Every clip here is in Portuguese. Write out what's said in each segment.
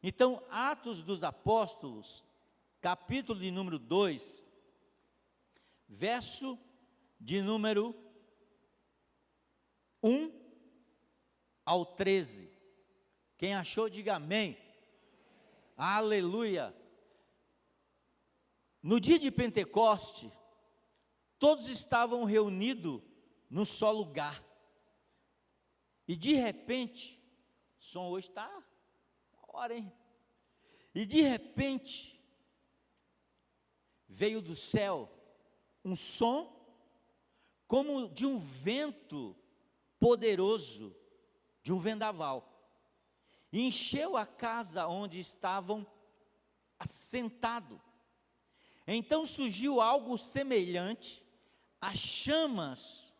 Então, Atos dos Apóstolos, capítulo de número 2, verso de número 1 ao 13. Quem achou, diga amém. Aleluia. No dia de Pentecoste, todos estavam reunidos num só lugar. E de repente, o som hoje está, hora, hein? E de repente, veio do céu um som como de um vento poderoso, de um vendaval, e encheu a casa onde estavam assentados. Então surgiu algo semelhante a chamas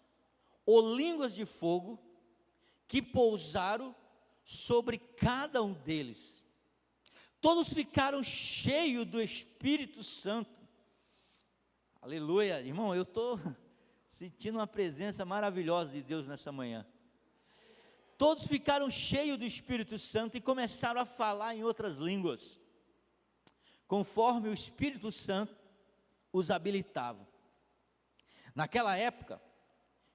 ou línguas de fogo que pousaram sobre cada um deles. Todos ficaram cheios do Espírito Santo. Aleluia, irmão, eu estou sentindo uma presença maravilhosa de Deus nessa manhã. Todos ficaram cheios do Espírito Santo e começaram a falar em outras línguas, conforme o Espírito Santo os habilitava. Naquela época,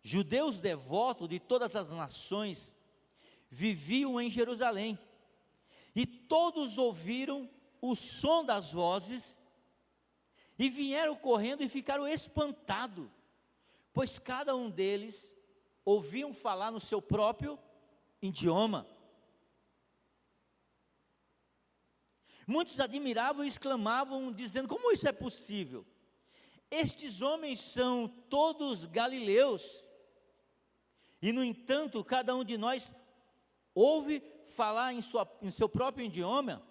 judeus devotos de todas as nações viviam em Jerusalém, e todos ouviram o som das vozes, e vieram correndo e ficaram espantados, pois cada um deles ouviam falar no seu próprio idioma. Muitos admiravam e exclamavam, dizendo: como isso é possível? Estes homens são todos galileus, e no entanto, cada um de nós ouve falar em seu próprio idioma.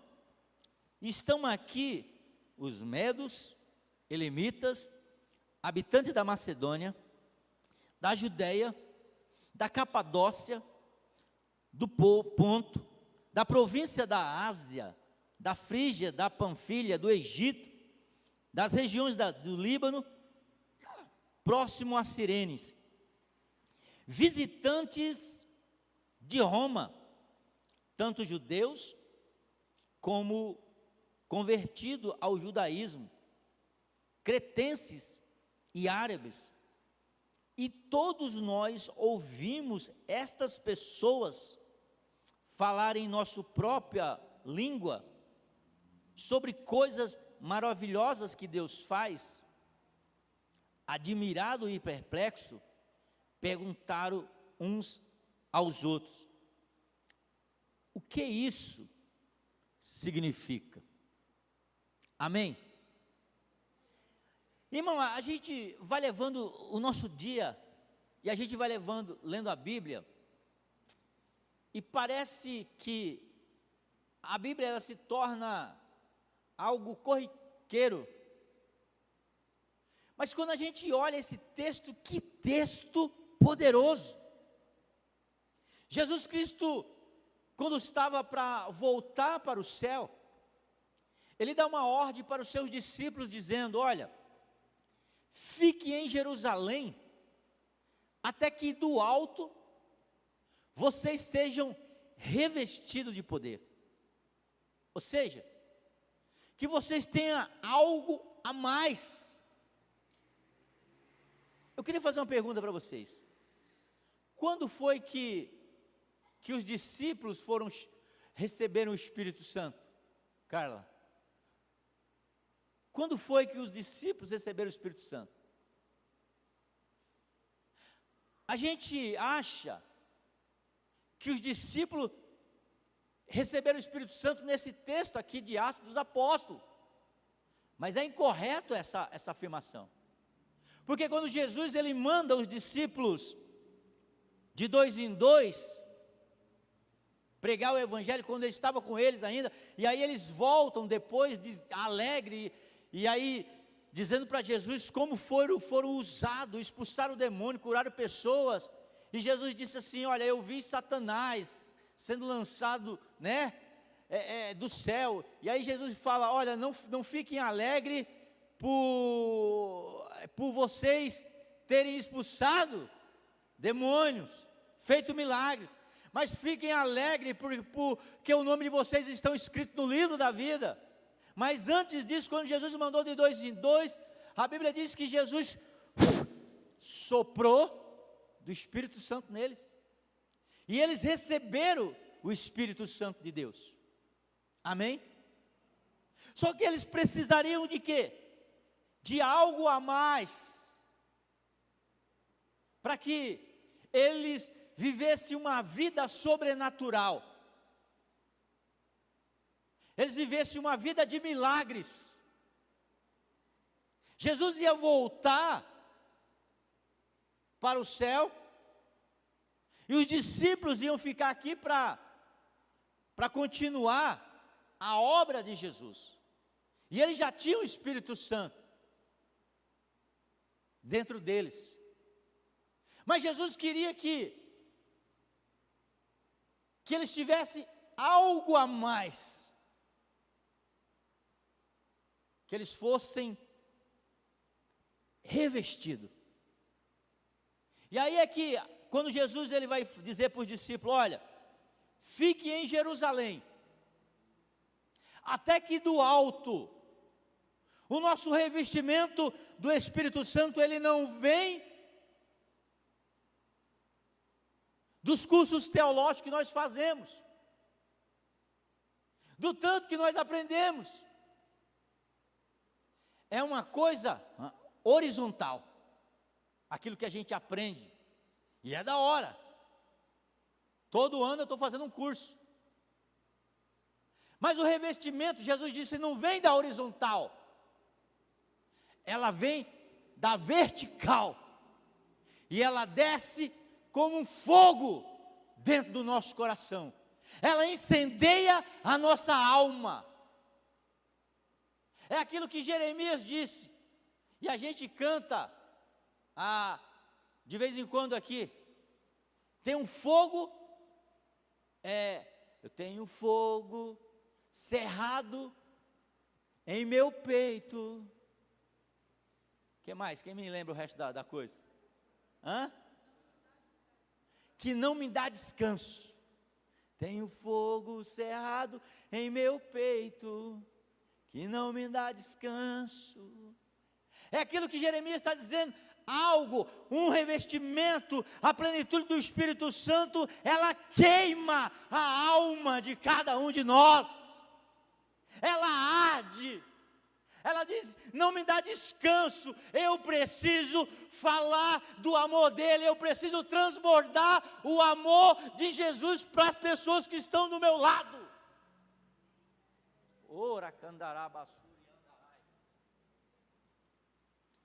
Estão aqui os medos, elamitas, habitantes da Macedônia, da Judéia, da Capadócia, do Ponto, da província da Ásia, da Frígia, da Panfilha, do Egito, das regiões do Líbano, próximo a Cirenes, visitantes de Roma, tanto judeus como convertidos ao judaísmo, cretenses e árabes. E todos nós ouvimos estas pessoas falarem em nossa própria língua sobre coisas maravilhosas que Deus faz. Admirado e perplexo, perguntaram uns aos outros: o que isso significa? Amém? Irmão, a gente vai levando o nosso dia, e a gente vai lendo a Bíblia, e parece que a Bíblia ela se torna algo corriqueiro. Mas quando a gente olha esse texto, que texto poderoso! Jesus Cristo, quando estava para voltar para o céu, Ele dá uma ordem para os seus discípulos, dizendo: olha, fique em Jerusalém, até que do alto vocês sejam revestidos de poder. Ou seja, que vocês tenham algo a mais. Eu queria fazer uma pergunta para vocês. Quando foi que os discípulos receberam o Espírito Santo? Carla? Quando foi que os discípulos receberam o Espírito Santo? A gente acha que os discípulos receberam o Espírito Santo nesse texto aqui de Atos dos Apóstolos, mas é incorreto essa afirmação, porque quando Jesus ele manda os discípulos de 2 em 2 pregar o Evangelho, quando ele estava com eles ainda, e aí eles voltam depois alegre, e aí dizendo para Jesus como foram usados, expulsaram o demônio, curaram pessoas, e Jesus disse assim: olha, eu vi Satanás sendo lançado, do céu. E aí Jesus fala: olha, não fiquem alegres por vocês terem expulsado demônios, feito milagres, mas fiquem alegres porque o nome de vocês estão escrito no livro da vida. Mas antes disso, quando Jesus mandou de 2 em 2, a Bíblia diz que Jesus soprou do Espírito Santo neles, e eles receberam o Espírito Santo de Deus. Amém? Só que eles precisariam de quê? De algo a mais, para que eles vivessem uma vida sobrenatural, eles vivessem uma vida de milagres. Jesus ia voltar para o céu, e os discípulos iam ficar aqui para continuar a obra de Jesus, e eles já tinham o Espírito Santo dentro deles, mas Jesus queria que eles tivessem algo a mais, que eles fossem revestidos. E aí é que, quando Jesus ele vai dizer para os discípulos: olha, fique em Jerusalém, até que do alto, o nosso revestimento do Espírito Santo, ele não vem dos cursos teológicos que nós fazemos, do tanto que nós aprendemos. É uma coisa horizontal, aquilo que a gente aprende, e é da hora. Todo ano eu estou fazendo um curso, mas o revestimento, Jesus disse, não vem da horizontal, ela vem da vertical, e ela desce como um fogo dentro do nosso coração, ela incendeia a nossa alma. É aquilo que Jeremias disse, e a gente canta de vez em quando aqui: tem um fogo, eu tenho fogo cerrado em meu peito. O que mais? Quem me lembra o resto da coisa? Que não me dá descanso. Tenho fogo cerrado em meu peito, que não me dá descanso. É aquilo que Jeremias está dizendo, algo, um revestimento, a plenitude do Espírito Santo, ela queima a alma de cada um de nós, ela arde, ela diz, não me dá descanso, eu preciso falar do amor dele, eu preciso transbordar o amor de Jesus para as pessoas que estão do meu lado. Ora, candarabaçu.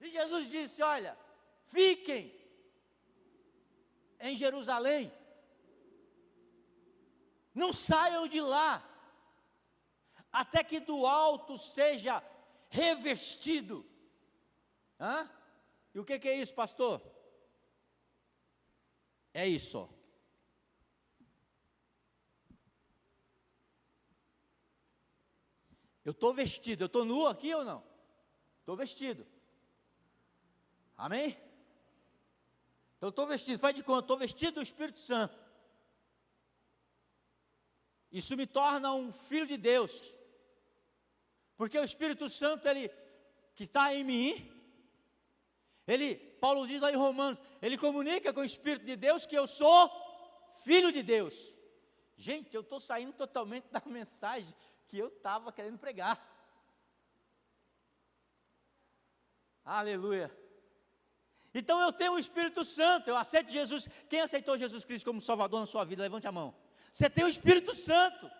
E Jesus disse, olha, fiquem em Jerusalém, não saiam de lá, até que do alto seja revestido. E o que é isso, pastor? É isso, ó. Eu estou vestido, eu estou nu aqui ou não? Estou vestido. Amém? Então estou vestido, faz de conta, estou vestido do Espírito Santo. Isso me torna um filho de Deus, porque o Espírito Santo, ele, que está em mim, Paulo diz lá em Romanos, ele comunica com o Espírito de Deus que eu sou filho de Deus. Gente, eu estou saindo totalmente da mensagem que eu estava querendo pregar. Aleluia. Então eu tenho o Espírito Santo, eu aceito Jesus. Quem aceitou Jesus Cristo como Salvador na sua vida, levante a mão. Você tem o Espírito Santo.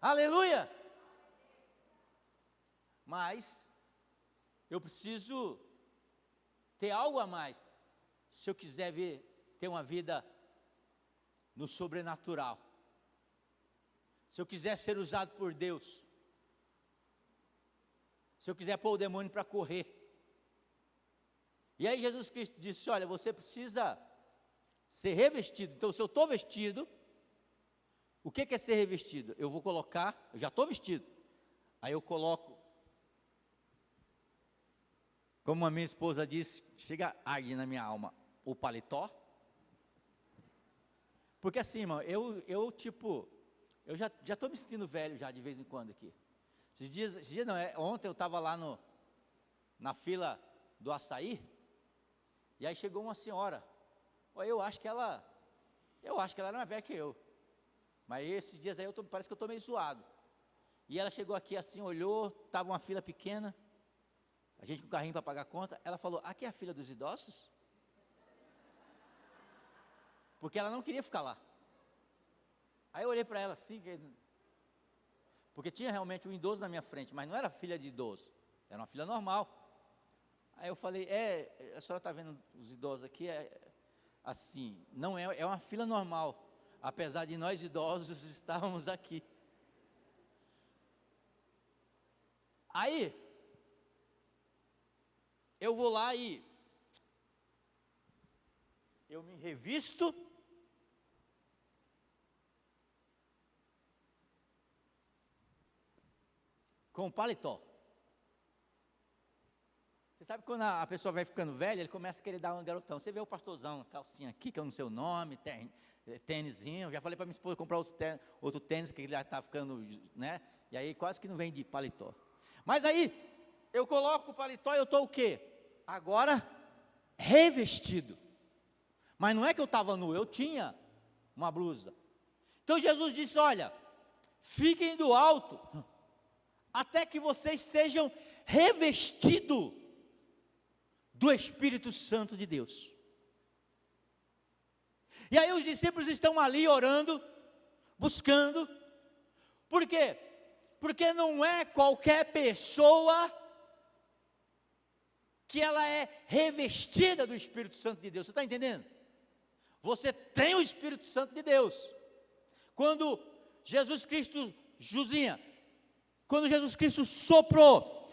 Aleluia. Mas eu preciso ter algo a mais, se eu quiser ter uma vida no sobrenatural, se eu quiser ser usado por Deus, se eu quiser pôr o demônio para correr. E aí Jesus Cristo disse, olha, você precisa ser revestido. Então se eu estou vestido, O que é ser revestido? Eu vou colocar, eu já estou vestido, aí eu coloco, como a minha esposa disse, chega arde na minha alma, o paletó. Porque assim, irmão, eu já estou me sentindo velho já de vez em quando aqui. Esses dias não, ontem eu estava lá na fila do açaí, e aí chegou uma senhora, eu acho que ela era mais velha que eu, mas esses dias aí parece que eu estou meio zoado. E ela chegou aqui assim, olhou, estava uma fila pequena, a gente com o carrinho para pagar a conta, ela falou, aqui é a fila dos idosos? Porque ela não queria ficar lá. Aí eu olhei para ela assim, porque tinha realmente um idoso na minha frente, mas não era filha de idoso, era uma filha normal. Aí eu falei, a senhora está vendo os idosos aqui, assim, não é uma fila normal, apesar de nós idosos estarmos aqui. Aí, eu vou lá e eu me revisto, com paletó. Você sabe quando a pessoa vai ficando velha, ele começa a querer dar um garotão. Você vê o pastorzão, calcinha aqui, que eu não sei o nome, tênisinho. Já falei para minha esposa comprar outro tênis, que ele já está ficando, né? E aí quase que não vem de paletó. Mas aí, eu coloco o paletó e eu estou o quê? Agora, revestido. Mas não é que eu estava nu, eu tinha uma blusa. Então Jesus disse, olha, fiquem do alto, até que vocês sejam revestidos do Espírito Santo de Deus. E aí os discípulos estão ali orando, buscando. Por quê? Porque não é qualquer pessoa que ela é revestida do Espírito Santo de Deus. Você está entendendo? Você tem o Espírito Santo de Deus. Quando Jesus Cristo, Josinha, quando Jesus Cristo soprou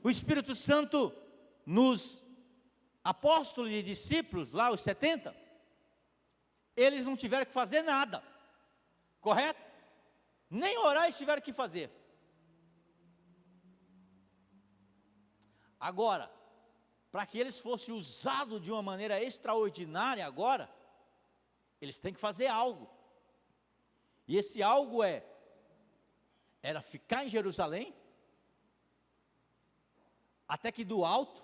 o Espírito Santo nos apóstolos e discípulos, lá os 70, eles não tiveram que fazer nada, correto? Nem orar eles tiveram que fazer. Agora, para que eles fossem usados de uma maneira extraordinária agora, eles têm que fazer algo. E esse algo era ficar em Jerusalém, até que do alto,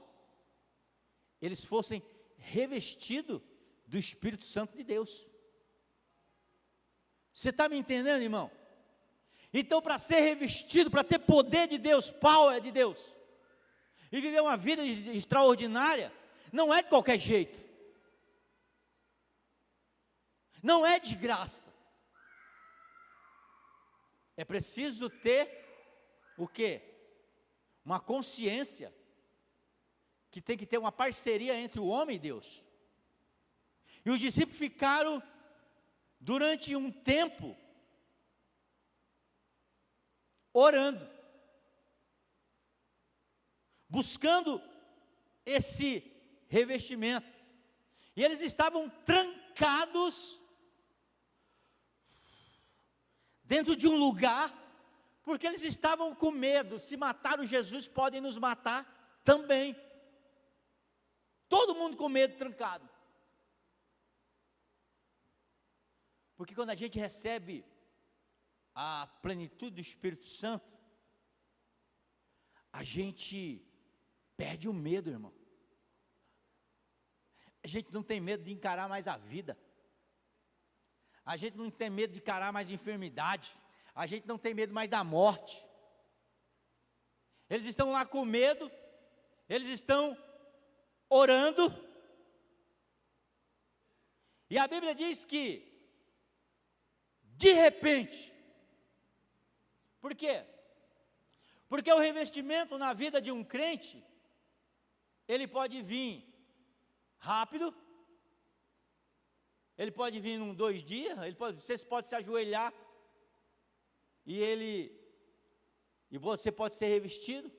eles fossem revestidos do Espírito Santo de Deus. Você está me entendendo, irmão? Então, para ser revestido, para ter poder de Deus, power de Deus, e viver uma vida extraordinária, não é de qualquer jeito, não é de graça. É preciso ter o quê? Uma consciência que tem que ter uma parceria entre o homem e Deus. E os discípulos ficaram durante um tempo orando, buscando esse revestimento. E eles estavam trancados dentro de um lugar, porque eles estavam com medo. Se matar o Jesus, podem nos matar também. Todo mundo com medo, trancado. Porque quando a gente recebe a plenitude do Espírito Santo, a gente perde o medo, irmão. A gente não tem medo de encarar mais a vida. A gente não tem medo de encarar mais enfermidade. A gente não tem medo mais da morte. Eles estão lá com medo, eles estão orando, e a Bíblia diz que, de repente, por quê? Porque o revestimento na vida de um crente, ele pode vir rápido, ele pode vir em 2 dias, você pode se ajoelhar, e você pode ser revestido,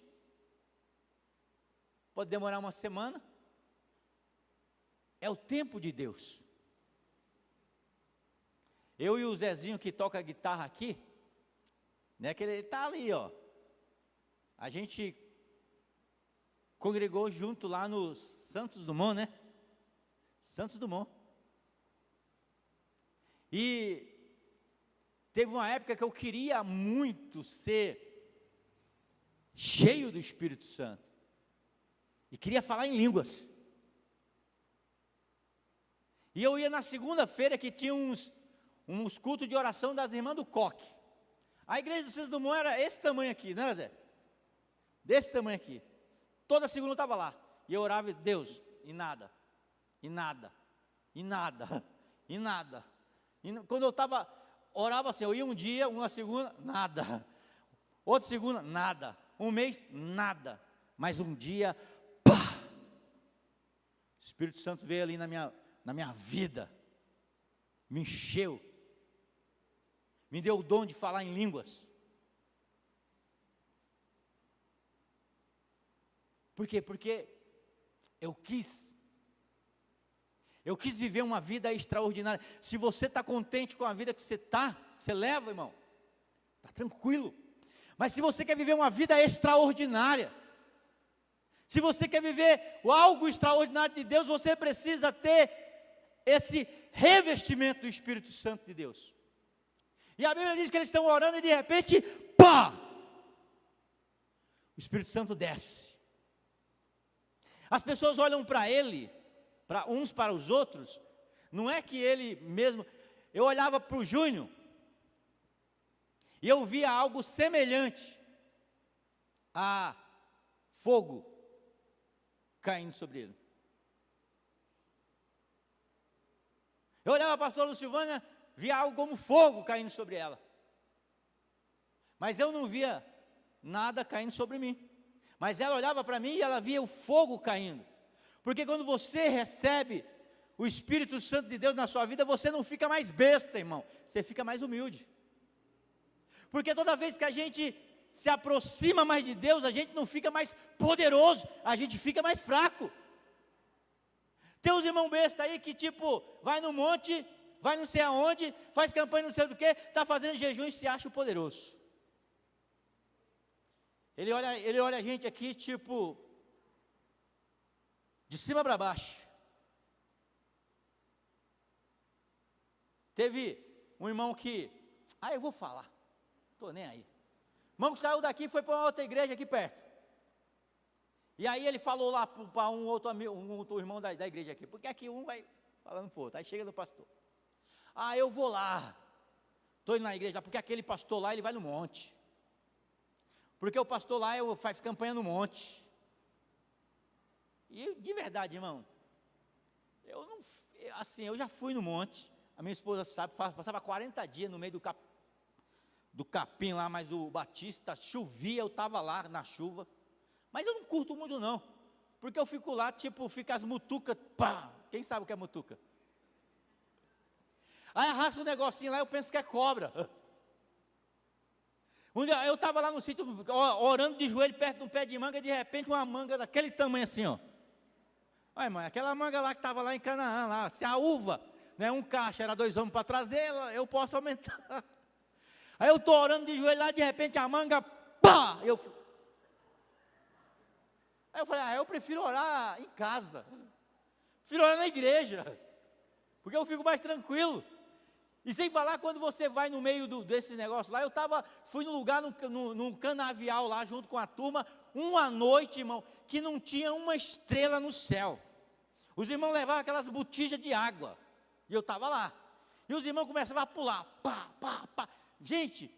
pode demorar uma semana. É o tempo de Deus. Eu e o Zezinho que toca guitarra aqui, né, que ele está ali, ó. A gente congregou junto lá no Santos Dumont, né? Santos Dumont. E teve uma época que eu queria muito ser cheio do Espírito Santo. E queria falar em línguas. E eu ia na segunda-feira que tinha uns cultos de oração das irmãs do Coque. A igreja do Santos Dumont era esse tamanho aqui, né, Zé? Desse tamanho aqui. Toda segunda eu estava lá. E eu orava, Deus, e nada. E nada. E nada. E nada. E quando eu orava assim, eu ia um dia, uma segunda, nada. Outra segunda, nada. Um mês, nada. Mas um dia, pá! O Espírito Santo veio ali na minha vida. Me encheu. Me deu o dom de falar em línguas. Por quê? Porque eu quis viver uma vida extraordinária. Se você está contente com a vida que você está, você leva, irmão, está tranquilo. Mas se você quer viver uma vida extraordinária, se você quer viver algo extraordinário de Deus, você precisa ter esse revestimento do Espírito Santo de Deus. E a Bíblia diz que eles estão orando e de repente, pá! O Espírito Santo desce. As pessoas olham para ele, uns para os outros, não é que ele mesmo. Eu olhava para o Júnior e eu via algo semelhante a fogo caindo sobre ele. Eu olhava para a pastora Lucilvânia, via algo como fogo caindo sobre ela. Mas eu não via nada caindo sobre mim. Mas ela olhava para mim e ela via o fogo caindo. Porque quando você recebe o Espírito Santo de Deus na sua vida, você não fica mais besta, irmão. Você fica mais humilde. Porque toda vez que a gente se aproxima mais de Deus, a gente não fica mais poderoso, a gente fica mais fraco. Tem uns irmãos besta aí que tipo, vai no monte, vai não sei aonde, faz campanha não sei do que, está fazendo jejum e se acha o poderoso. Ele olha a gente aqui tipo, de cima para baixo. Teve um irmão que, eu vou falar, estou nem aí. Irmão que saiu daqui e foi para uma outra igreja aqui perto. E aí ele falou lá para um outro irmão da igreja aqui, porque aqui um vai falando para o outro, aí chega no pastor. Eu vou lá, estou indo na igreja, porque aquele pastor lá, ele vai no monte. Porque o pastor lá faz campanha no monte. E de verdade, irmão, eu já fui no monte, a minha esposa sabe, passava 40 dias no meio do capim lá, mas o Batista, chovia, eu estava lá na chuva. Mas eu não curto muito não, porque eu fico lá, tipo, fica as mutucas, pá, quem sabe o que é mutuca? Aí arrasta um negocinho lá, eu penso que é cobra. Um dia eu estava lá no sítio, orando de joelho perto de um pé de manga, de repente uma manga daquele tamanho assim, ó. Olha, mãe, aquela manga lá que estava lá em Canaã, lá, se a uva, né, um caixa, era 2 homens para trazer, eu posso aumentar. Aí eu estou orando de joelho lá, de repente a manga, pá! Aí eu falei, eu prefiro orar em casa, prefiro orar na igreja, porque eu fico mais tranquilo. E sem falar, quando você vai no meio desse negócio lá, fui num lugar, num canavial lá, junto com a turma, uma noite, irmão, que não tinha uma estrela no céu. Os irmãos levavam aquelas botijas de água, e eu estava lá. E os irmãos começavam a pular, pá, pá, pá. Gente,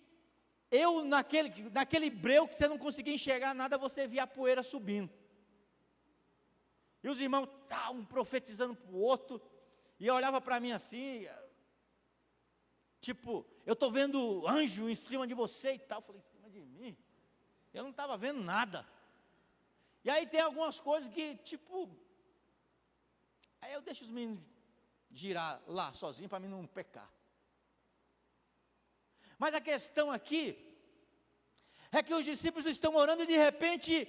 naquele breu que você não conseguia enxergar nada, você via a poeira subindo. E os irmãos, um profetizando para o outro, e eu olhava para mim assim, tipo, eu estou vendo anjo em cima de você e tal. Eu falei, em cima de mim? Eu não estava vendo nada. E aí tem algumas coisas que, tipo, aí eu deixo os meninos girar lá sozinho para mim não pecar. Mas a questão aqui é que os discípulos estão orando e de repente,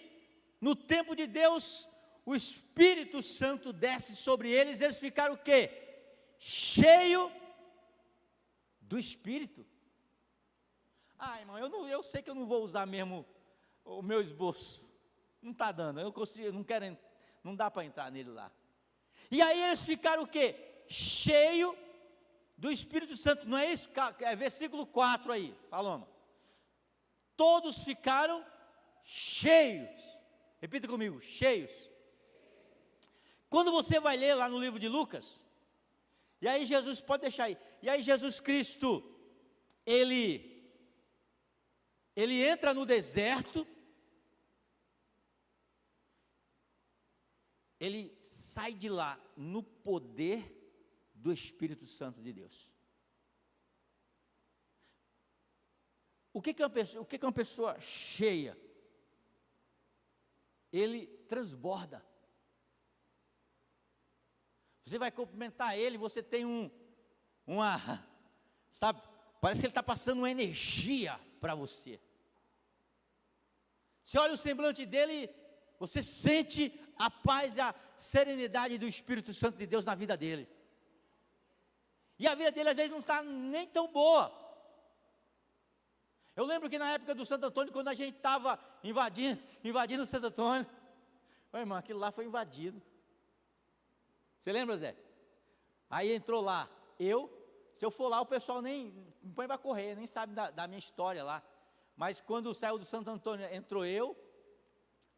no tempo de Deus, o Espírito Santo desce sobre eles, eles ficaram o quê? Cheio do Espírito. Ah, irmão, eu sei que eu não vou usar mesmo o meu esboço. Não está dando, eu consigo, não dá para entrar nele lá. E aí eles ficaram o quê? Cheio do Espírito Santo, não é isso? É versículo 4 aí, Paloma. Todos ficaram cheios. Repita comigo, cheios. Quando você vai ler lá no livro de Lucas, e aí Jesus, pode deixar aí, e aí Jesus Cristo, ele entra no deserto, ele sai de lá no poder do Espírito Santo de Deus. O que é uma pessoa cheia? Ele transborda. Você vai cumprimentar ele, você tem sabe, parece que ele está passando uma energia para você. Você olha o semblante dele, você sente a paz e a serenidade do Espírito Santo de Deus na vida dele. E a vida dele às vezes não está nem tão boa. Eu lembro que na época do Santo Antônio, quando a gente estava invadindo o Santo Antônio, ô irmão, aquilo lá foi invadido. Você lembra, Zé? Aí entrou lá, se eu for lá, o pessoal nem me põe para correr, nem sabe da minha história lá. Mas quando saiu do Santo Antônio, entrou eu,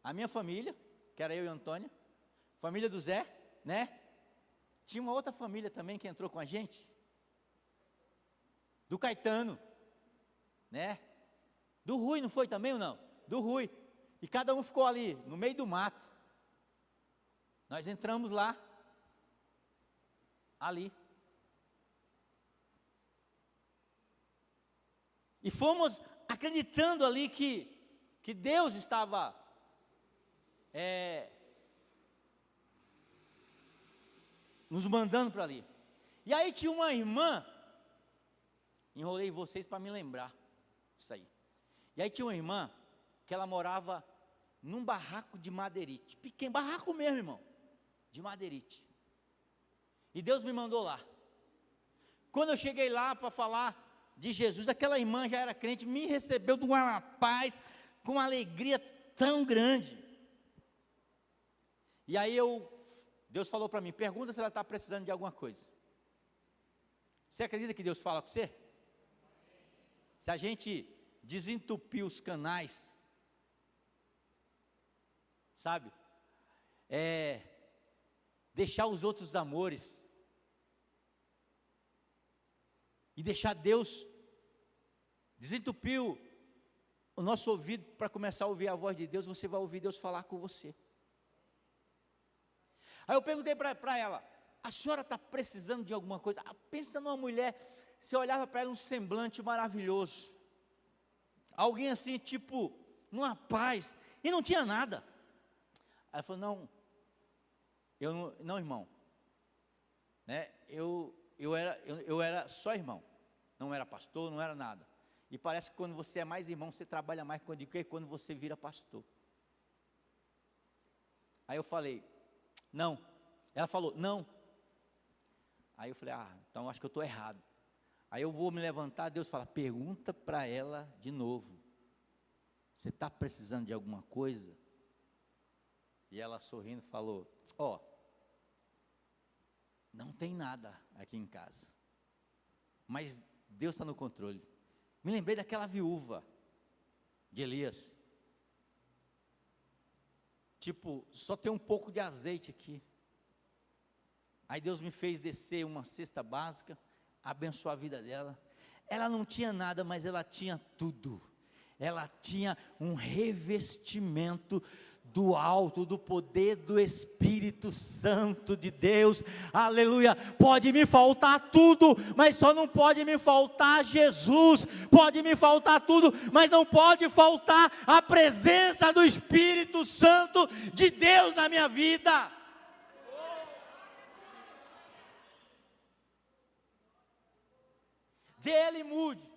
a minha família, que era eu e a Antônia, família do Zé, né? Tinha uma outra família também que entrou com a gente, do Caetano, né? Do Rui, não foi também ou não? Do Rui. E cada um ficou ali, no meio do mato. Nós entramos lá, ali. E fomos acreditando ali que Deus estava nos mandando para ali. E aí tinha uma irmã, enrolei vocês para me lembrar disso aí. E aí tinha uma irmã que ela morava num barraco de madeirite, pequeno, barraco mesmo, irmão, de madeirite. E Deus me mandou lá. Quando eu cheguei lá para falar de Jesus, aquela irmã já era crente, me recebeu de uma paz, com uma alegria tão grande. E aí Deus falou para mim, pergunta se ela está precisando de alguma coisa. Você acredita que Deus fala com você? Se a gente desentupir os canais, sabe, deixar os outros amores, e deixar Deus, desentupir o nosso ouvido para começar a ouvir a voz de Deus, você vai ouvir Deus falar com você. Aí eu perguntei para ela, a senhora está precisando de alguma coisa? Pensa numa mulher, você olhava para ela um semblante maravilhoso, alguém assim, tipo, numa paz, e não tinha nada. Ela falou, não, irmão, né, eu era só irmão, não era pastor, não era nada. E parece que quando você é mais irmão, você trabalha mais do que quando você vira pastor. Aí eu falei, não. Ela falou, não. Aí eu falei, então acho que eu estou errado. Aí eu vou me levantar, Deus fala, pergunta para ela de novo, você está precisando de alguma coisa? E ela sorrindo falou, não tem nada aqui em casa, mas Deus está no controle. Me lembrei daquela viúva de Elias, tipo, só tem um pouco de azeite aqui. Aí Deus me fez descer uma cesta básica, abençoar a vida dela. Ela não tinha nada, mas ela tinha tudo. Ela tinha um revestimento do alto, do poder do Espírito Santo de Deus, aleluia. Pode me faltar tudo, mas só não pode me faltar Jesus. Pode me faltar tudo, mas não pode faltar a presença do Espírito Santo de Deus na minha vida. D.L. Moody,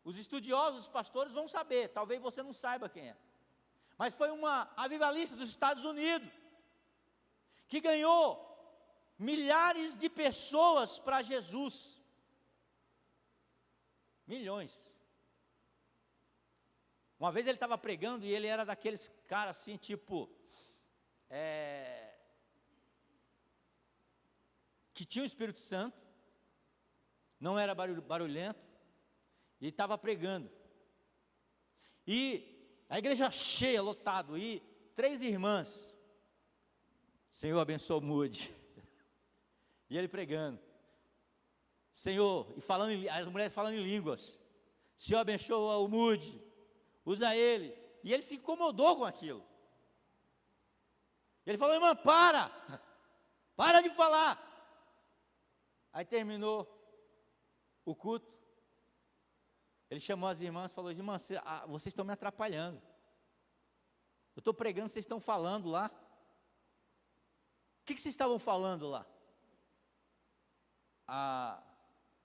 os estudiosos, os pastores vão saber, talvez você não saiba quem é, mas foi uma avivalista dos Estados Unidos, que ganhou milhares de pessoas para Jesus. Milhões. Uma vez ele estava pregando e ele era daqueles caras assim, tipo, que tinha o Espírito Santo, não era barulhento, e estava pregando. E a igreja cheia, lotado, e 3 irmãs, Senhor abençoa o Moody, e ele pregando, Senhor, e falando, as mulheres falando em línguas, Senhor abençoa o Moody, usa ele, e ele se incomodou com aquilo, ele falou, irmã, para de falar. Aí terminou o culto, ele chamou as irmãs e falou, irmãs, vocês estão me atrapalhando, eu estou pregando, vocês estão falando lá, o que vocês estavam falando lá? A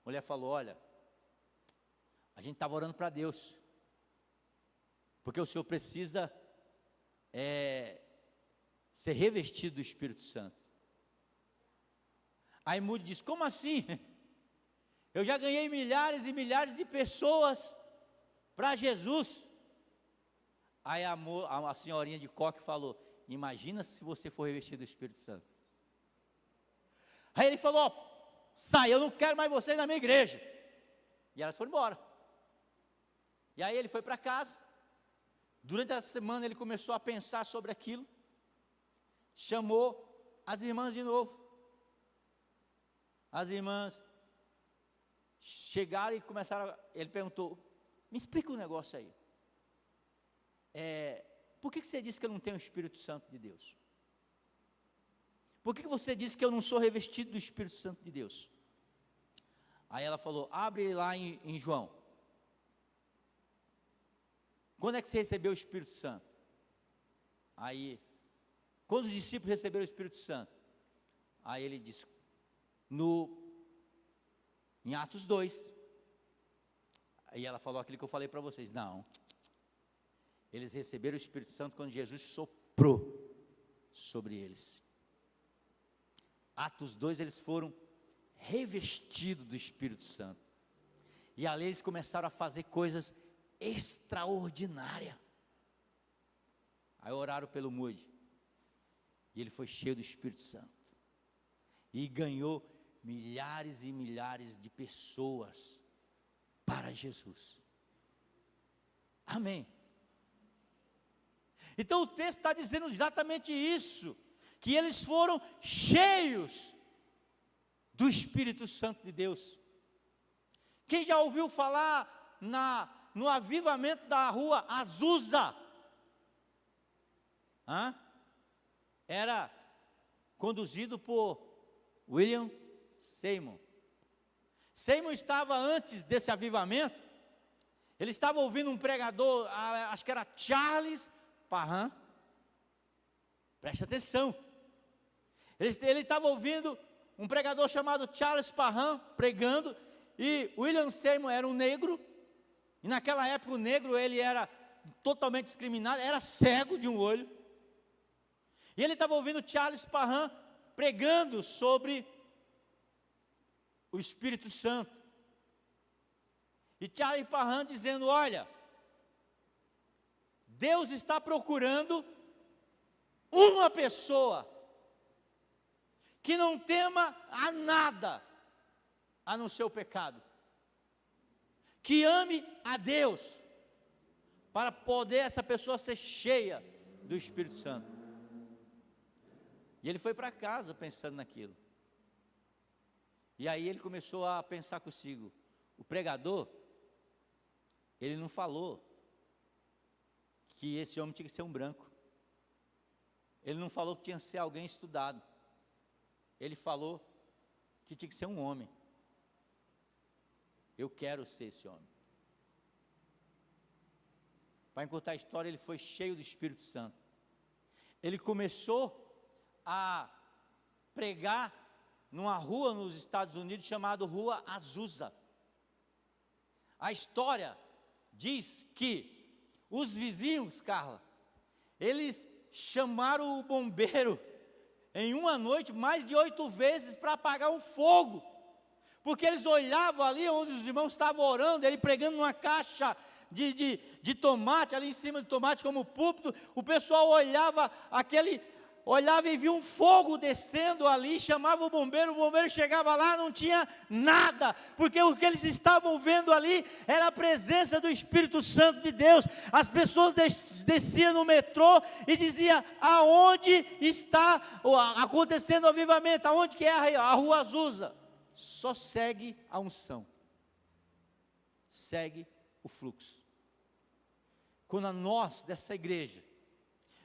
mulher falou, olha, a gente estava orando para Deus, porque o Senhor precisa ser revestido do Espírito Santo. Aí Moody disse, como assim? Eu já ganhei milhares e milhares de pessoas para Jesus. Aí a senhorinha de coque falou, imagina se você for revestido do Espírito Santo. Aí ele falou, sai, eu não quero mais vocês na minha igreja. E elas foram embora. E aí ele foi para casa. Durante a semana ele começou a pensar sobre aquilo. Chamou as irmãs de novo. As irmãs chegaram e começaram, ele perguntou, me explica um negócio aí. Por que você disse que eu não tenho o Espírito Santo de Deus? Por que você disse que eu não sou revestido do Espírito Santo de Deus? Aí ela falou, abre lá em João. Quando é que você recebeu o Espírito Santo? Aí, quando os discípulos receberam o Espírito Santo? Aí ele disse, em Atos 2. Aí ela falou aquilo que eu falei para vocês. Não, eles receberam o Espírito Santo quando Jesus soprou sobre eles. Atos 2, eles foram revestidos do Espírito Santo, e ali eles começaram a fazer coisas extraordinárias. Aí oraram pelo Moody, e ele foi cheio do Espírito Santo, e ganhou milhares e milhares de pessoas para Jesus. Amém. Então o texto está dizendo exatamente isso, que eles foram cheios do Espírito Santo de Deus. Quem já ouviu falar no avivamento da rua Azusa? Era conduzido por William Seymour. Seymour estava antes desse avivamento, ele estava ouvindo um pregador, acho que era Charles Parham. Preste atenção. Ele estava ouvindo um pregador chamado Charles Parham pregando, e William Seymour era um negro, e naquela época o negro ele era totalmente discriminado, era cego de um olho, e ele estava ouvindo Charles Parham pregando sobre o Espírito Santo, e Charles Parham dizendo, olha, Deus está procurando uma pessoa que não tema a nada, a não ser o pecado, que ame a Deus, para poder essa pessoa ser cheia do Espírito Santo. E ele foi para casa pensando naquilo, e aí ele começou a pensar consigo, o pregador, ele não falou que esse homem tinha que ser um branco, ele não falou que tinha que ser alguém estudado, ele falou que tinha que ser um homem. Eu quero ser esse homem. Para encurtar a história, ele foi cheio do Espírito Santo. Ele começou a pregar numa rua nos Estados Unidos chamada Rua Azusa. A história diz que os vizinhos, Carla, eles chamaram o bombeiro em uma noite mais de 8 vezes para apagar um fogo, porque eles olhavam ali onde os irmãos estavam orando, ele pregando numa caixa de tomate, ali em cima de tomate como púlpito, o pessoal olhava e via um fogo descendo ali, chamava o bombeiro chegava lá, não tinha nada, porque o que eles estavam vendo ali era a presença do Espírito Santo de Deus. As pessoas desciam no metrô e diziam: aonde está acontecendo o avivamento? Aonde que é a Rua Azusa? Só segue a unção, segue o fluxo. Quando nós dessa igreja,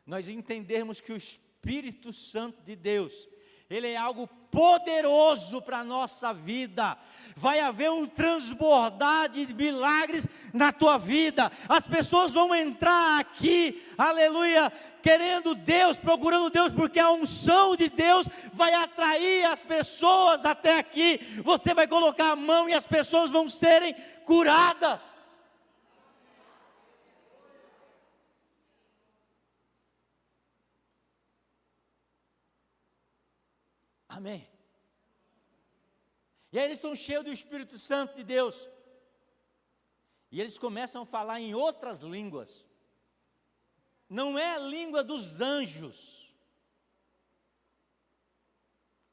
nós entendermos que o Espírito Santo de Deus, ele é algo poderoso para a nossa vida, vai haver um transbordar de milagres na tua vida. As pessoas vão entrar aqui, aleluia, querendo Deus, procurando Deus, porque a unção de Deus vai atrair as pessoas até aqui. Você vai colocar a mão e as pessoas vão serem curadas. Amém. E aí eles são cheios do Espírito Santo de Deus. E eles começam a falar em outras línguas. Não é a língua dos anjos.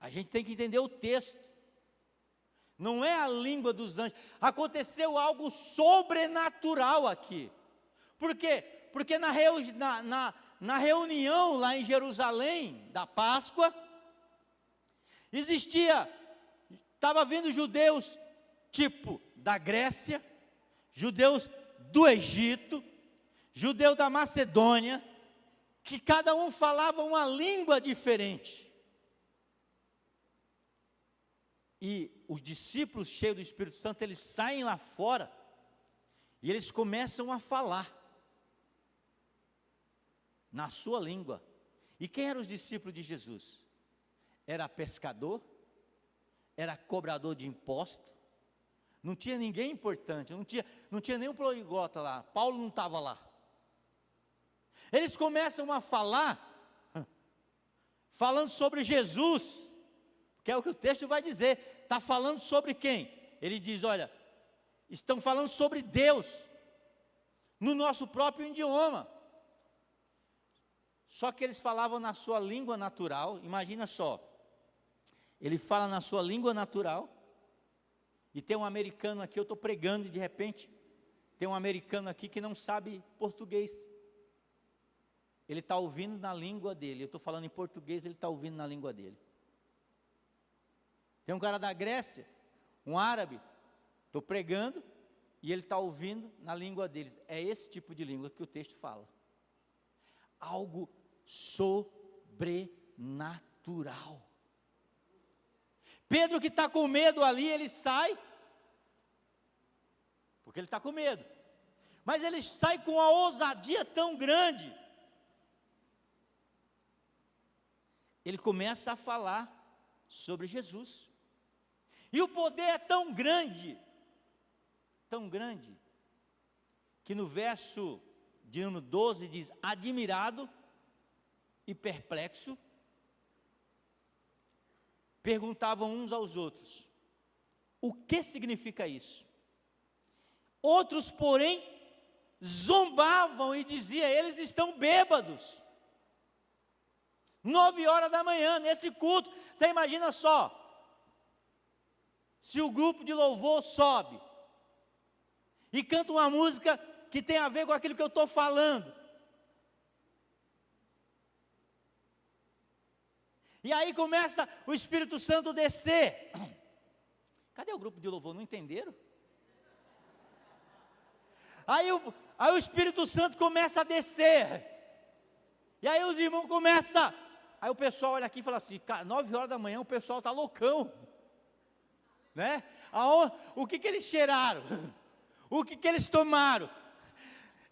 A gente tem que entender o texto. Não é a língua dos anjos. Aconteceu algo sobrenatural aqui. Por quê? Porque na reunião lá em Jerusalém, da Páscoa, estava vindo judeus tipo da Grécia, judeus do Egito, judeu da Macedônia, que cada um falava uma língua diferente. E os discípulos cheios do Espírito Santo, eles saem lá fora, e eles começam a falar, na sua língua. E quem eram os discípulos de Jesus? Era pescador, era cobrador de impostos, não tinha ninguém importante, não tinha nenhum poliglota lá, Paulo não estava lá. Eles começam a falar, falando sobre Jesus, que é o que o texto vai dizer. Está falando sobre quem? Ele diz: olha, estão falando sobre Deus, no nosso próprio idioma. Só que eles falavam na sua língua natural. Imagina só, ele fala na sua língua natural, e tem um americano aqui, eu estou pregando, e de repente, tem um americano aqui que não sabe português. Ele está ouvindo na língua dele, eu estou falando em português, ele está ouvindo na língua dele. Tem um cara da Grécia, um árabe, estou pregando, e ele está ouvindo na língua deles. É esse tipo de língua que o texto fala. Algo sobrenatural. Pedro, que está com medo ali, ele sai, porque ele está com medo, mas ele sai com uma ousadia tão grande, ele começa a falar sobre Jesus, e o poder é tão grande, que no verso de número 12 diz: admirado e perplexo, perguntavam uns aos outros: o que significa isso? Outros, porém, zombavam e diziam: eles estão bêbados. 9h da manhã, nesse culto, você imagina só, se o grupo de louvor sobe e canta uma música que tem a ver com aquilo que eu estou falando, e aí começa o Espírito Santo descer. Cadê o grupo de louvor? Não entenderam? Aí o Espírito Santo começa a descer, e aí os irmãos começam, aí o pessoal olha aqui e fala assim: 9h da manhã o pessoal está loucão, né? O que eles cheiraram? O que eles tomaram?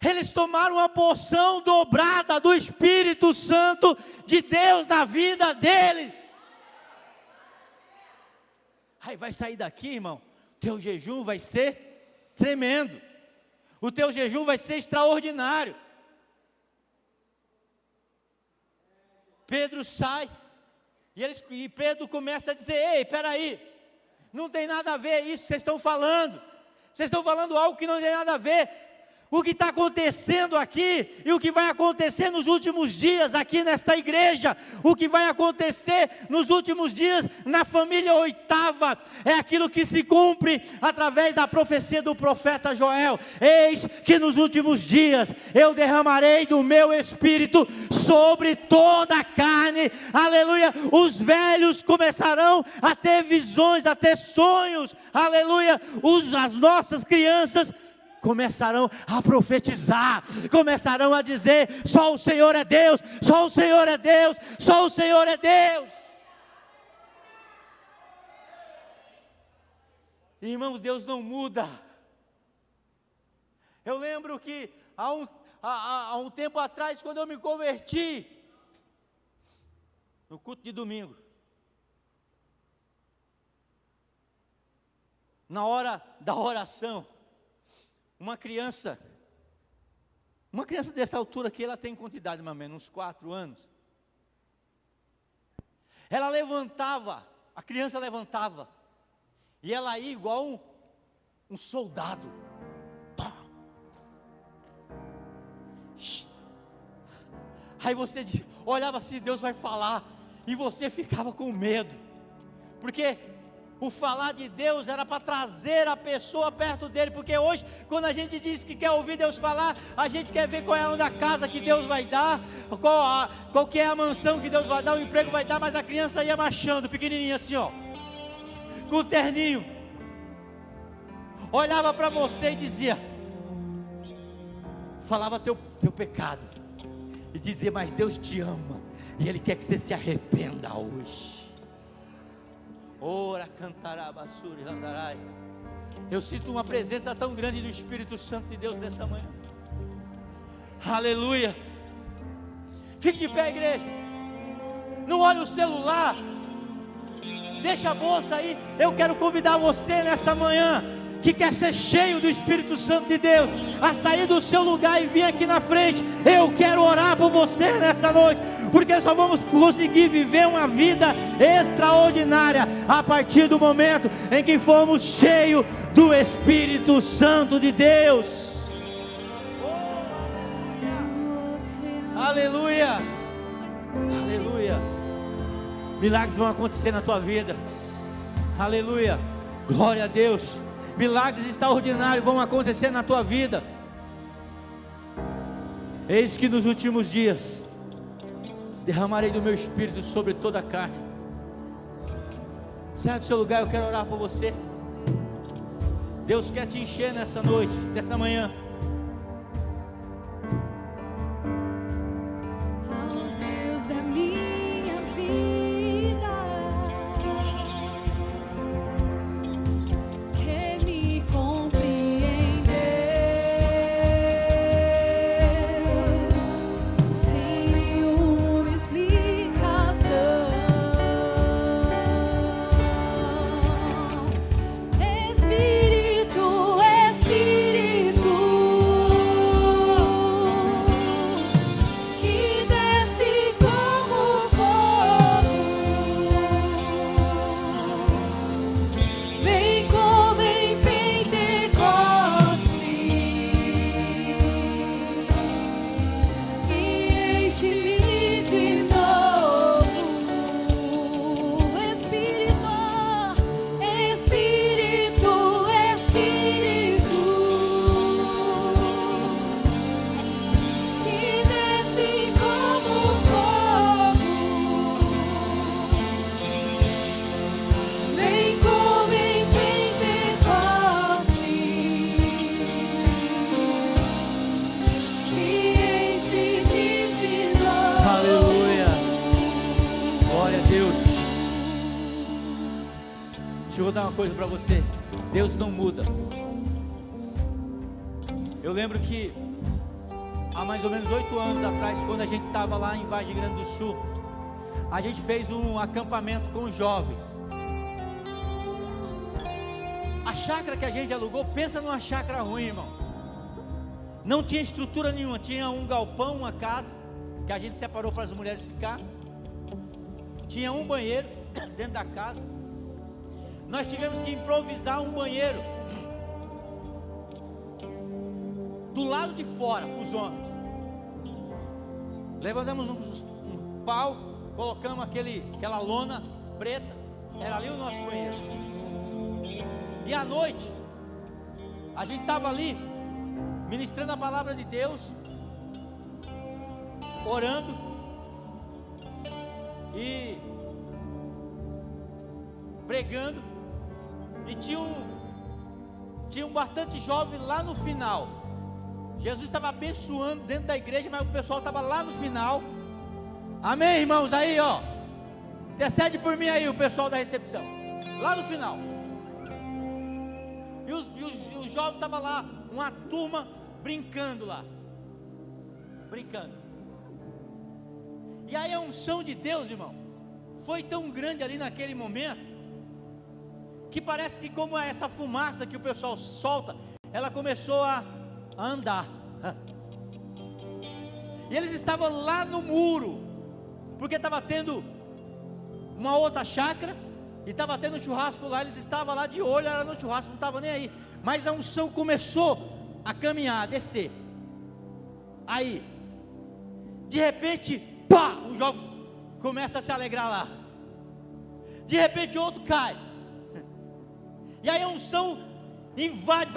Eles tomaram uma porção dobrada do Espírito Santo de Deus na vida deles. Aí vai sair daqui, irmão, teu jejum vai ser tremendo, o teu jejum vai ser extraordinário. Pedro sai, e Pedro começa a dizer: ei, espera aí, Não tem nada a ver isso que vocês estão falando. Vocês estão falando algo que não tem nada a ver. O que está acontecendo aqui e o que vai acontecer nos últimos dias aqui nesta igreja, o que vai acontecer nos últimos dias na família oitava, é aquilo que se cumpre através da profecia do profeta Joel. Eis que nos últimos dias eu derramarei do meu espírito sobre toda a carne, aleluia. Os velhos começarão a ter visões, a ter sonhos, aleluia. As nossas crianças começarão a profetizar, começarão a dizer: só o Senhor é Deus, só o Senhor é Deus, só o Senhor é Deus. Irmãos, Deus não muda. Eu lembro que há um tempo atrás, quando eu me converti, no culto de domingo, na hora da oração, uma criança dessa altura aqui, ela tem quantidade mais ou menos, uns 4 anos. Ela levantava, a criança levantava, e ela ia igual um soldado. Pá. Aí você olhava assim, Deus vai falar, e você ficava com medo, porque o falar de Deus era para trazer a pessoa perto dele, porque hoje, quando a gente diz que quer ouvir Deus falar, a gente quer ver qual é a da casa que Deus vai dar, qual que é a mansão que Deus vai dar, o emprego vai dar, mas a criança ia marchando, pequenininha assim, ó, com o terninho, olhava para você e dizia, falava teu pecado, e dizia: mas Deus te ama, e Ele quer que você se arrependa hoje. Ora, cantará, basura, andarai. Eu sinto uma presença tão grande do Espírito Santo de Deus nessa manhã. Aleluia. Fique de pé, igreja. Não olhe o celular. Deixa a bolsa aí. Eu quero convidar você nessa manhã, que quer ser cheio do Espírito Santo de Deus, a sair do seu lugar e vir aqui na frente. Eu quero orar por você nessa noite, porque só vamos conseguir viver uma vida extraordinária a partir do momento em que formos cheios do Espírito Santo de Deus. Oh, aleluia, aleluia. Milagres vão acontecer na tua vida, aleluia, glória a Deus. Milagres extraordinários vão acontecer na tua vida. Eis que nos últimos dias derramarei do meu espírito sobre toda a carne. Sai do seu lugar, eu quero orar por você. Deus quer te encher nessa noite, nessa manhã. Ao Deus da minha vida, que me compreendeu sem nenhuma explicação. Espírito, Espírito, que desce como fogo, vem como em Pentecoste, e enche-me de novo. Espírito, Espírito, Espírito, que desce como fogo, vem como em Pentecoste, e enche-me de novo. Aleluia, glória a Deus. Deixa eu contar uma coisa para você. Deus não muda. Eu lembro que há mais ou menos 8 anos atrás, quando a gente estava lá em Vargem Grande do Sul, a gente fez um acampamento com os jovens. A chácara que a gente alugou, pensa numa chácara ruim, irmão. Não tinha estrutura nenhuma, tinha um galpão, uma casa, que a gente separou para as mulheres ficar. Tinha um banheiro dentro da casa. nós tivemos que improvisar um banheiro do lado de fora, para os homens. Levantamos um pau, colocamos aquela lona preta, era ali o nosso banheiro. E à noite, a gente estava ali, ministrando a palavra de Deus, orando, e pregando, e tinha bastante jovem lá no final. Jesus estava abençoando dentro da igreja, mas o pessoal estava lá no final. Amém, irmãos? Aí, ó, intercede por mim aí, o pessoal da recepção, lá no final. E os jovens estavam lá, uma turma brincando lá, brincando. E aí a unção de Deus, irmão, foi tão grande ali naquele momento, que parece que como essa fumaça que o pessoal solta, ela começou a andar. E eles estavam lá no muro, porque estava tendo uma outra chácara, e estava tendo churrasco lá, eles estavam lá de olho, era no churrasco, não estavam nem aí. Mas a unção começou a caminhar, a descer. Aí, de repente, pá, o jovem começa a se alegrar lá. De repente outro cai. E aí a unção invade,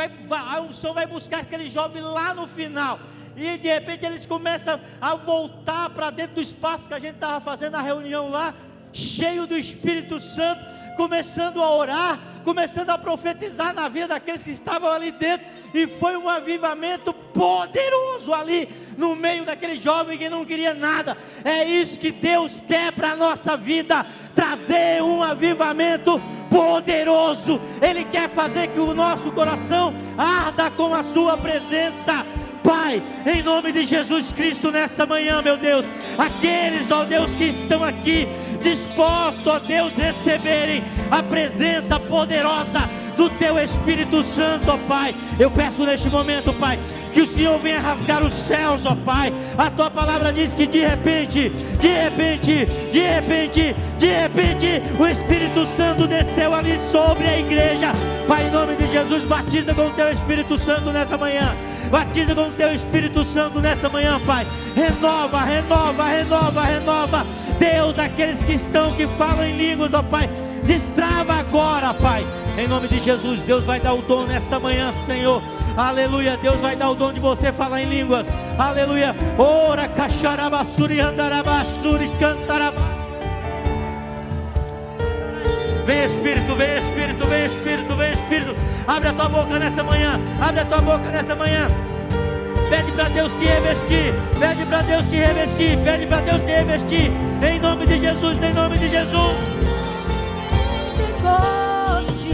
a unção vai buscar aquele jovem lá no final. E de repente eles começam a voltar para dentro do espaço que a gente estava fazendo a reunião lá, cheio do Espírito Santo, começando a orar, começando a profetizar na vida daqueles que estavam ali dentro. E foi um avivamento poderoso ali no meio daquele jovem que não queria nada. É isso que Deus quer para a nossa vida, trazer um avivamento poderoso. Ele quer fazer que o nosso coração arda com a sua presença. Pai, em nome de Jesus Cristo, nessa manhã, meu Deus, aqueles, ó Deus, que estão aqui dispostos, ó Deus, receberem a presença poderosa do Teu Espírito Santo, ó Pai, eu peço neste momento, Pai, que o Senhor venha rasgar os céus, ó Pai. A Tua palavra diz que de repente, o Espírito Santo desceu ali sobre a igreja. Pai, em nome de Jesus, batiza com o Teu Espírito Santo nessa manhã. Batiza com o Teu Espírito Santo nessa manhã, Pai. Renova. Deus, aqueles que falam em línguas, ó Pai, destrava agora, Pai. Em nome de Jesus, Deus vai dar o dom nesta manhã, Senhor. Aleluia, Deus vai dar o dom de você falar em línguas. Aleluia. Ora, cacharabassuri, andarabassuri, cantarabá. Vem Espírito. Abre a tua boca nessa manhã. Pede para Deus te revestir. Em nome de Jesus. Pentecoste,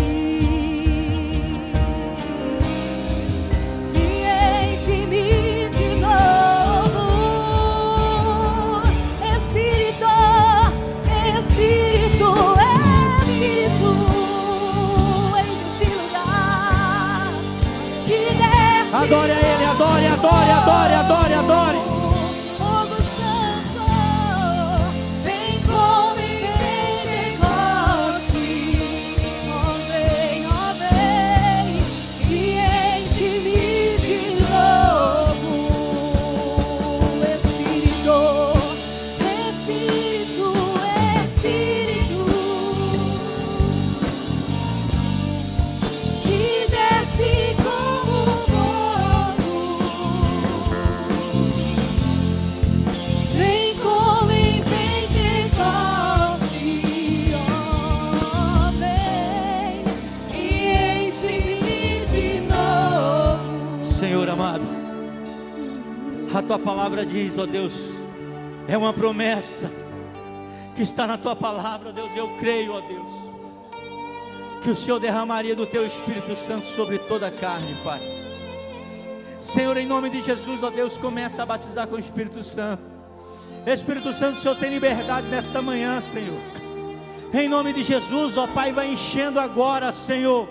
e enche-me de novo. Espírito, enche esse lugar que desce. Adore a Ele, adore. Fogo Santo, vem como em Pentecoste. Oh vem, e enche-me de novo. Espírito, que desce como fogo. Vem como em Pentecoste, oh vem e enche-me de novo. Senhor amado, a Tua palavra diz, ó Deus, é uma promessa que está na Tua palavra, Deus. Eu creio, ó Deus, que o Senhor derramaria do Teu Espírito Santo sobre toda a carne, Pai. Senhor, em nome de Jesus, ó Deus, começa a batizar com o Espírito Santo. Espírito Santo, o Senhor tem liberdade nessa manhã, Senhor. Em nome de Jesus, ó Pai, vai enchendo agora, Senhor.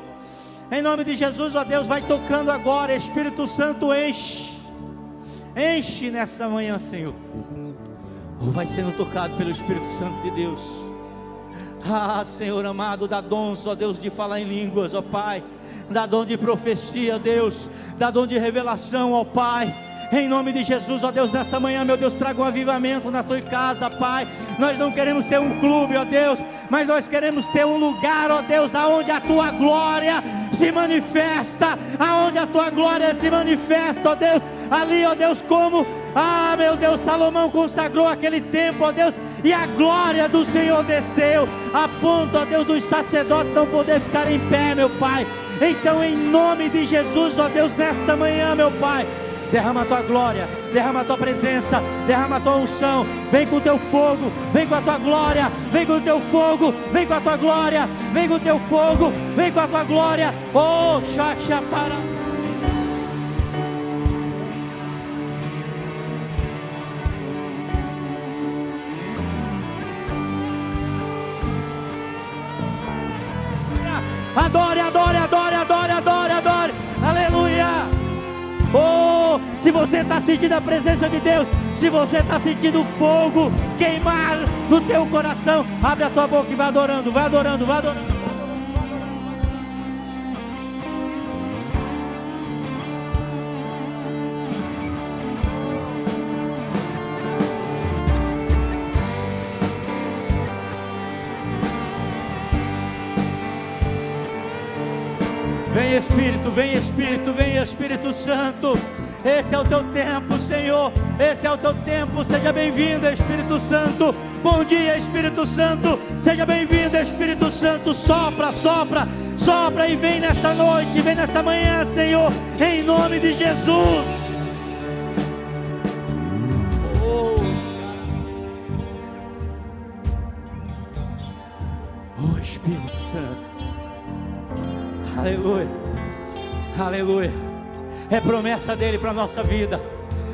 Em nome de Jesus, ó Deus, vai tocando agora. Espírito Santo, enche nessa manhã, Senhor. Ou vai sendo tocado pelo Espírito Santo de Deus. Ah, Senhor amado, dá dons, ó Deus, de falar em línguas, ó Pai. Dá dom de profecia, Deus. Dá dom de revelação, ó Pai. Em nome de Jesus, ó Deus, nessa manhã, meu Deus, traga um avivamento na tua casa, Pai. Nós não queremos ser um clube, ó Deus, mas nós queremos ter um lugar, ó Deus, aonde a tua glória se manifesta, aonde a tua glória se manifesta, ó Deus. Ali, ó Deus, como, meu Deus, Salomão consagrou aquele templo, ó Deus, e a glória do Senhor desceu, a ponto, ó Deus, dos sacerdotes não poder ficar em pé, meu Pai. Então, em nome de Jesus, ó Deus, nesta manhã, meu Pai, derrama a tua glória, derrama a tua presença, derrama a tua unção. Vem com o teu fogo, vem com a tua glória, vem com o teu fogo, vem com a tua glória, vem com o teu fogo, vem com a tua glória. Oh, Shakshapara. Adore, adore, adore, adore, adore, adore. Aleluia. Oh, se você está sentindo a presença de Deus, se você está sentindo o fogo queimar no teu coração, abre a tua boca e vai adorando, vai adorando, vai adorando. Vem Espírito, vem Espírito, vem Espírito Santo. Esse é o teu tempo, Senhor. Esse é o teu tempo. Seja bem-vindo, Espírito Santo. Bom dia, Espírito Santo. Seja bem-vindo, Espírito Santo. Sopra, sopra, sopra e vem nesta noite, vem nesta manhã, Senhor, em nome de Jesus. Oh, Espírito Santo. Aleluia, aleluia. É promessa dele para a nossa vida.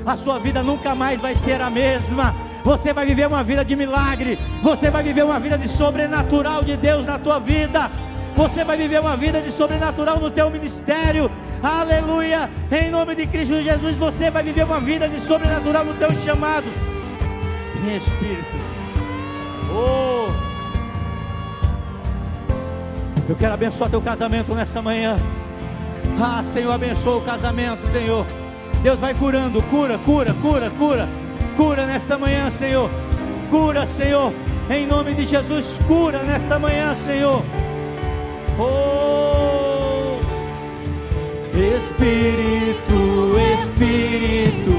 A sua vida nunca mais vai ser a mesma. Você vai viver uma vida de milagre. Você vai viver uma vida de sobrenatural de Deus na tua vida. Você vai viver uma vida de sobrenatural no teu ministério. Aleluia. Em nome de Cristo Jesus, você vai viver uma vida de sobrenatural no teu chamado. Em Espírito. Oh, eu quero abençoar teu casamento nessa manhã. Ah, Senhor, abençoa o casamento, Senhor. Deus vai curando, cura, cura, cura, cura. Cura nesta manhã, Senhor. Cura, Senhor. Em nome de Jesus, cura nesta manhã, Senhor. Oh, Espírito, Espírito,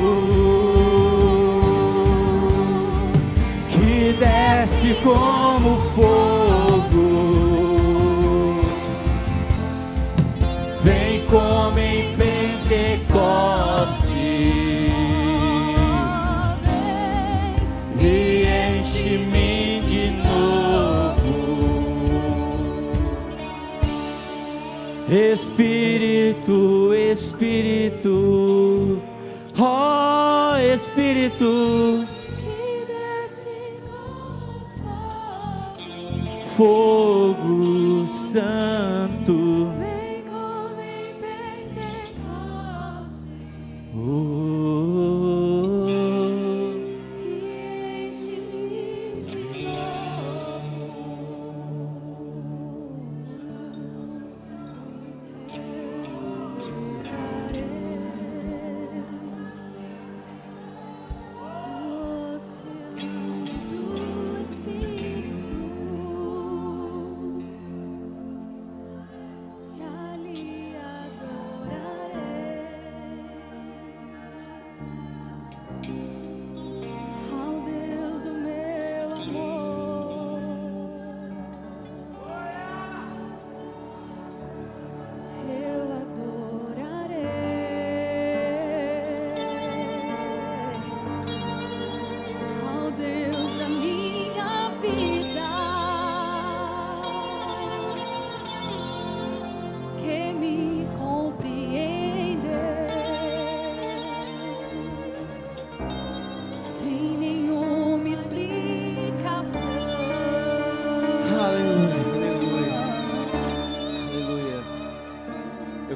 que desce como fogo. Vem como em Pentecoste e enche-me de novo. Espírito, Espírito, ó Espírito, que desce como fogo santo.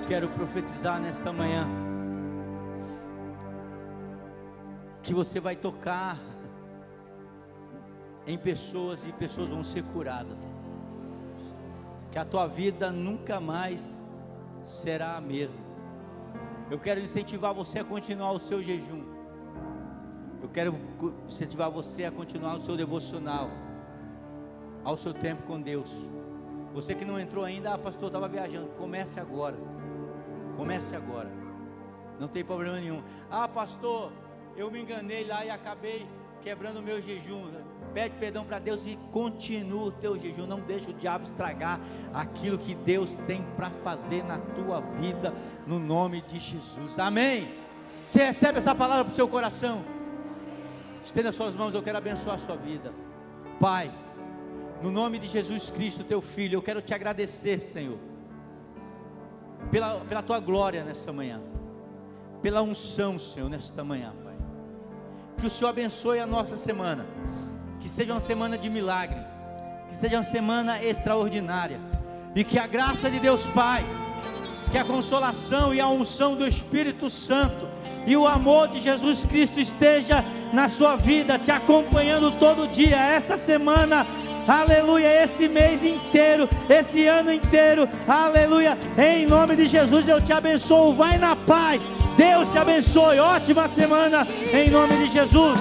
Quero profetizar nessa manhã que você vai tocar em pessoas e pessoas vão ser curadas. Que a tua vida nunca mais será a mesma. Eu quero incentivar você a continuar o seu jejum. Eu quero incentivar você a continuar o seu devocional, ao seu tempo com Deus. Você que não entrou ainda, pastor, estava viajando, comece agora. Comece agora. Não tem problema nenhum. Pastor, eu me enganei lá e acabei quebrando o meu jejum. Pede perdão para Deus e continua o teu jejum. Não deixa o diabo estragar aquilo que Deus tem para fazer na tua vida, no nome de Jesus. Amém. Você recebe essa palavra para o seu coração? Estenda as suas mãos, eu quero abençoar a sua vida. Pai, no nome de Jesus Cristo, teu Filho, eu quero te agradecer, Senhor, pela tua glória nessa manhã, pela unção, Senhor, nesta manhã, Pai. Que o Senhor abençoe a nossa semana, que seja uma semana de milagre, que seja uma semana extraordinária, e que a graça de Deus Pai, que a consolação e a unção do Espírito Santo e o amor de Jesus Cristo esteja na sua vida, te acompanhando todo dia, essa semana, aleluia, esse mês inteiro, esse ano inteiro, aleluia, em nome de Jesus eu te abençoo, vai na paz, Deus te abençoe, ótima semana, em nome de Jesus.